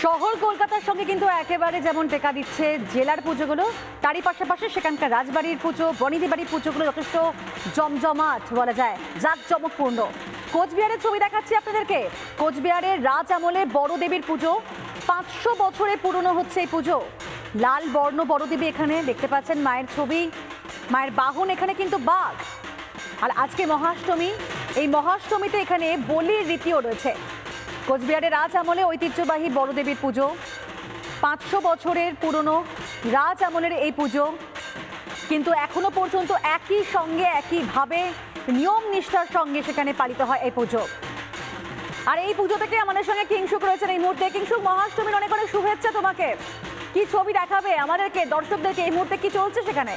শহর কলকাতার সঙ্গে কিন্তু একেবারে যেমন টেকা দিচ্ছে জেলার পুজোগুলো, তারই পাশাপাশি সেখানকার রাজবাড়ির পুজো, বনিদি বাড়ির পুজোগুলো যথেষ্ট জমজমাট বলা যায়, জাঁকজমকপূর্ণ। কোচবিহারের ছবি দেখাচ্ছি আপনাদেরকে। কোচবিহারের রাজ আমলে বড় দেবীর পুজো, 500 বছরে পুরনো হচ্ছে এই পুজো। লাল বর্ণ বড় দেবী, এখানে দেখতে পাচ্ছেন মায়ের ছবি, মায়ের বাহন এখানে কিন্তু বাঘ। আর আজকে মহাষ্টমী, এই মহাষ্টমীতে এখানে বলির রীতিও রয়েছে। কোচবিহারের রাজ আমলে ঐতিহ্যবাহী বড় দেবীর পুজো, 500 বছরের পুরনো রাজ আমলের এই পুজো, কিন্তু এখনো পর্যন্ত একই সঙ্গে একইভাবে নিয়ম নিষ্ঠার সঙ্গে সেখানে পালিত হয় এই পুজো। আর এই পুজো থেকে আমাদের সঙ্গে কিংশুক রয়েছেন এই মুহূর্তে। কিংশুক, মহাষ্টমীর অনেক অনেক শুভেচ্ছা তোমাকে। কি ছবি দেখাবে আমাদেরকে, দর্শকদেরকে এই মুহূর্তে কি চলছে সেখানে?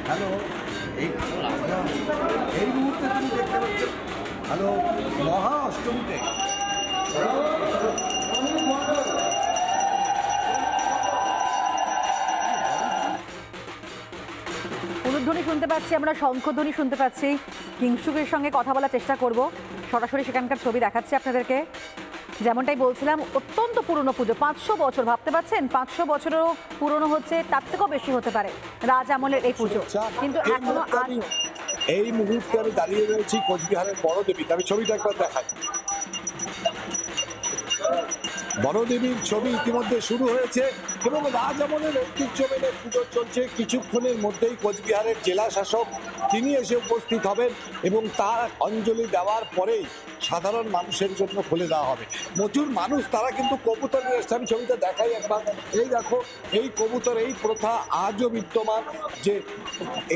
হ্যালো, এই মুহূর্তে তুমি দেখতে পাচ্ছ, হ্যালো, মহা অষ্টমীতে উলুধ্বনি শুনতে পাচ্ছি আমরা, শঙ্খধ্বনি শুনতে পাচ্ছি। কিংশুকের সঙ্গে কথা বলার চেষ্টা করব, সরাসরি সেখানকার ছবি দেখাচ্ছি আপনাদেরকে। যেমনটাই বলছিলাম, অত্যন্ত পুরনো পুজো, 500 বছর, ভাবতে পারছেন 500 বছরেরও পুরনো হচ্ছে, তার থেকেও বেশি হতে পারে রাজ আমলের এই পুজো, কিন্তু এখনো এই মুহূর্তে আমি দাঁড়িয়ে রয়েছি কোচবিহারের বড় দেবী। আমি ছবিটা একবার দেখাই। বড় দেবীর ছবি ইতিমধ্যে শুরু হয়েছে এবং রাজ আমলের ঐতিহ্য মেনে পুজো চলছে। কিছুক্ষণের মধ্যেই কোচবিহারের জেলা শাসক তিনি এসে উপস্থিত হবেন এবং তার অঞ্জলি দেওয়ার পরেই সাধারণ মানুষের জন্য খুলে দেওয়া হবে। প্রচুর মানুষ তারা কিন্তু কবুতর নিয়ে এসছে। আমি ছবিটা দেখাই একবার। এই দেখো, এই কবুতর, এই প্রথা আজও বিদ্যমান যে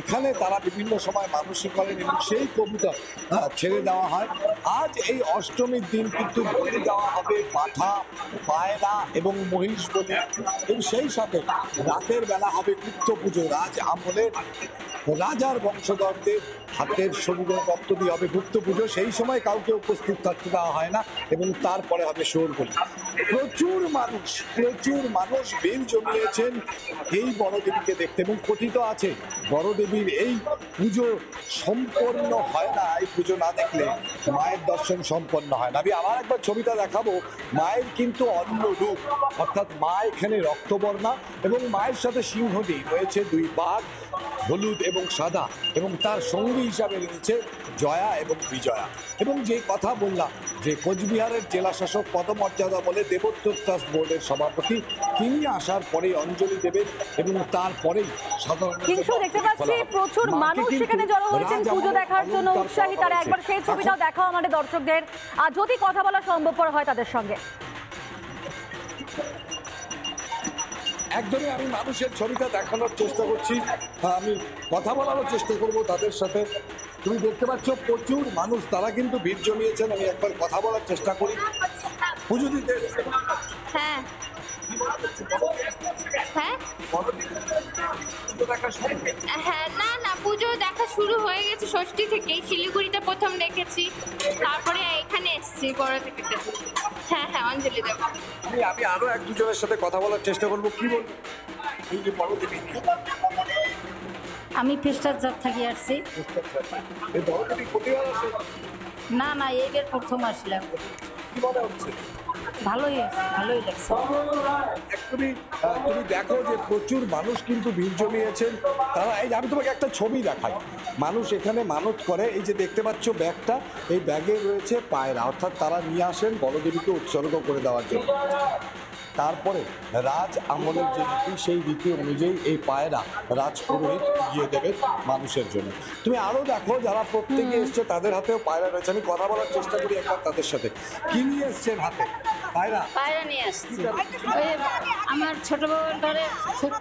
এখানে তারা বিভিন্ন সময় মানসিক করেন এবং সেই কবুতর ছেড়ে দেওয়া হয়। আজ এই অষ্টমীর দিন কিন্তু বলি দেওয়া হবে পাঠা, পায়রা এবং মহিষ বলি, এবং সেই সাথে রাতের বেলা হবে গুপ্ত পুজো। রাজ আমলের রাজার বংশধরদের হাতের শরীরের রক্ত দিয়ে হবে গুপ্ত পুজো। সেই সময় কাউকে উপস্থিত থাকতে দেওয়া হয় না এবং তারপরে হবে শোর বলি। প্রচুর মানুষ ভিড় জমিয়েছেন এই বড় দেবীকে দেখতে এবং কথিত আছে বড় দেবীর এই পুজো সম্পন্ন হয় না, এই পুজো না দেখলে মায়ের দর্শন সম্পন্ন হয় না। আমি আবার একবার ছবিটা দেখাবো। মায়ের কিন্তু অন্য রূপ, অর্থাৎ মা এখানে রক্তবর্ণা এবং মায়ের সাথে সিংহটি রয়েছে, 2 বাঘ, হলুদ এবং সাদা, এবং তার সঙ্গী হিসাবে রয়েছে জয়া এবং বিজয়া। এবং যে কথা বললাম যে কোচবিহারের জেলা শাসক পদমর্যাদা বলে দেবোত্তর ট্রাস্ট বোর্ডের সভাপতি, তিনি আসার পরে অঞ্জলি দেবেন এবং তারপরেই সাধারণ দেখতে পাচ্ছি প্রচুর মানুষ সেখানে জড়ো হয়েছেন পুজো দেখার জন্য, উৎসাহী তারা। একবার সেই ছবিটাও দেখাও আমাদের দর্শকদের, আর যদি কথা বলা সম্ভবপর হয় তাদের সঙ্গে। একদমই আমি মানুষের ছবিটা দেখানোর চেষ্টা করছি, আমি কথা বলারও চেষ্টা করব তাদের সাথে। তুমি দেখতে পাচ্ছ প্রচুর মানুষ, তারা কিন্তু ভিড় জমিয়েছেন। আমি একবার কথা বলার চেষ্টা করি। পুজো দিতে হ্যাঁ হ্যাঁ, না পুজো দেখা শুরু হয়ে গেছে ষষ্ঠী থেকেই। শিলিগুড়িটা প্রথম দেখেছি, তারপরে এখানে এসেছি বড় থেকে। হ্যাঁ, অঞ্জলি দেব। আমি আরো 1-2 জনের সাথে কথা বলার চেষ্টা করবো। কি বলবো? আমি ফেস্টার জাত থাকি আসছি। না এইবার প্রথম আসলাম। ভালোই লাগছে। তুমি দেখো যে প্রচুর মানুষ কিন্তু ভিড় জমিয়েছেন তারা। এই আমি তোমাকে একটা ছবি দেখাই। মানুষ এখানে মানত করে। এই যে দেখতে পাচ্ছ ব্যাগটা, এই ব্যাগে রয়েছে পায়রা, অর্থাৎ তারা নিয়ে আসেন বড়দেবীকে উৎসর্গ করে দেওয়ার জন্য। তারপরে রাজ আমলের যে রীতি, সেই রীতি অনুযায়ী এই পায়রা রাজ পুরোহিত গিয়ে দেবে মানুষের জন্য। তুমি আরো দেখো যারা প্রত্যেকে এসছে তাদের হাতেও পায়রা রয়েছে। আমি কথা বলার চেষ্টা করি একবার তাদের সাথে। কি নিয়ে এসছেন হাতে? পায়রা নিয়ে আসছি। আমার ছোট ধরে খুব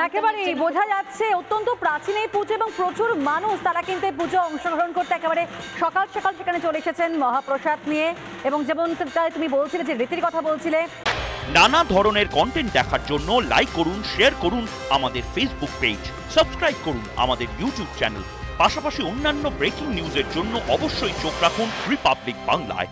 একেবারে বোঝা যাচ্ছে অত্যন্ত প্রাচীন এই পুজো এবং প্রচুর মানুষ তারা কিন্তু এই পুজো অংশগ্রহণ করতে একেবারে সকাল সকাল সেখানে চলে এসেছেন মহাপ্রসাদ নিয়ে। এবং যেমন তুমি বলছিলে যে রীতির কথা বলছিলে, নানা ধরনের কন্টেন্ট দেখার জন্য লাইক করুন, শেয়ার করুন আমাদের ফেসবুক পেজ, সাবস্ক্রাইব করুন আমাদের ইউটিউব চ্যানেল। পাশাপাশি অন্যান্য ব্রেকিং নিউজের জন্য অবশ্যই চোখ রাখুন রিপাবলিক বাংলায়।